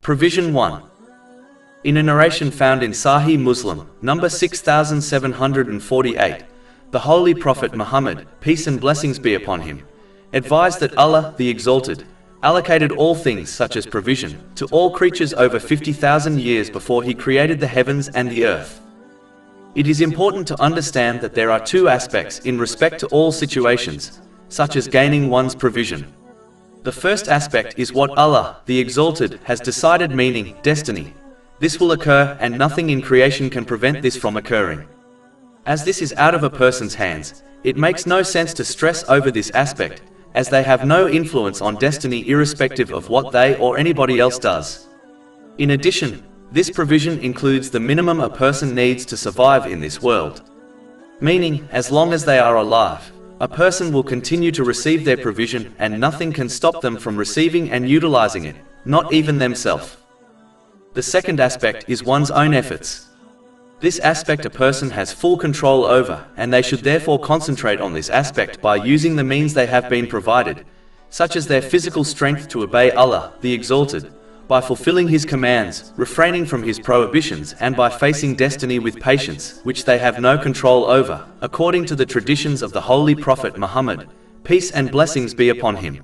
Provision 1. In a narration found in Sahih Muslim, number 6748, the Holy Prophet Muhammad, peace and blessings be upon him, advised that Allah, the Exalted, allocated all things such as provision to all creatures over 50,000 years before he created the heavens and the earth. It is important to understand that there are two aspects in respect to all situations, such as gaining one's provision. The first aspect is what Allah, the Exalted, has decided, meaning destiny. This will occur and nothing in creation can prevent this from occurring. As this is out of a person's hands, it makes no sense to stress over this aspect, as they have no influence on destiny irrespective of what they or anybody else does. In addition, this provision includes the minimum a person needs to survive in this world. Meaning, as long as they are alive, a person will continue to receive their provision and nothing can stop them from receiving and utilizing it, not even themselves. The second aspect is one's own efforts. This aspect a person has full control over, and they should therefore concentrate on this aspect by using the means they have been provided, such as their physical strength to obey Allah, the Exalted, by fulfilling His commands, refraining from His prohibitions, and by facing destiny with patience, which they have no control over, according to the traditions of the Holy Prophet Muhammad, peace and blessings be upon him.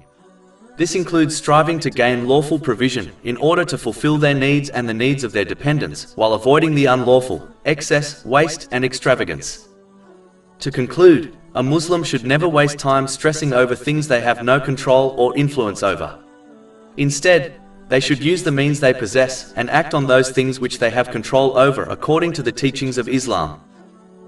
This includes striving to gain lawful provision in order to fulfill their needs and the needs of their dependents, while avoiding the unlawful, excess, waste, and extravagance. To conclude, a Muslim should never waste time stressing over things they have no control or influence over. Instead, they should use the means they possess and act on those things which they have control over according to the teachings of Islam.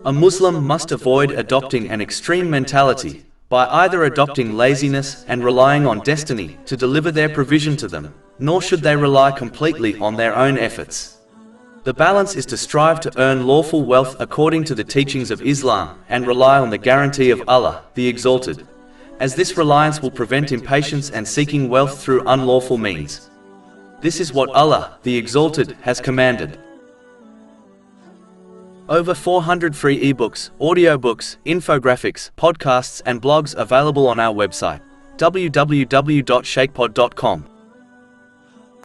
A Muslim must avoid adopting an extreme mentality by either adopting laziness and relying on destiny to deliver their provision to them, nor should they rely completely on their own efforts. The balance is to strive to earn lawful wealth according to the teachings of Islam and rely on the guarantee of Allah, the Exalted, as this reliance will prevent impatience and seeking wealth through unlawful means. This is what Allah, the Exalted, has commanded. Over 400 free ebooks, audiobooks, infographics, podcasts and blogs available on our website, www.shaykhpod.com.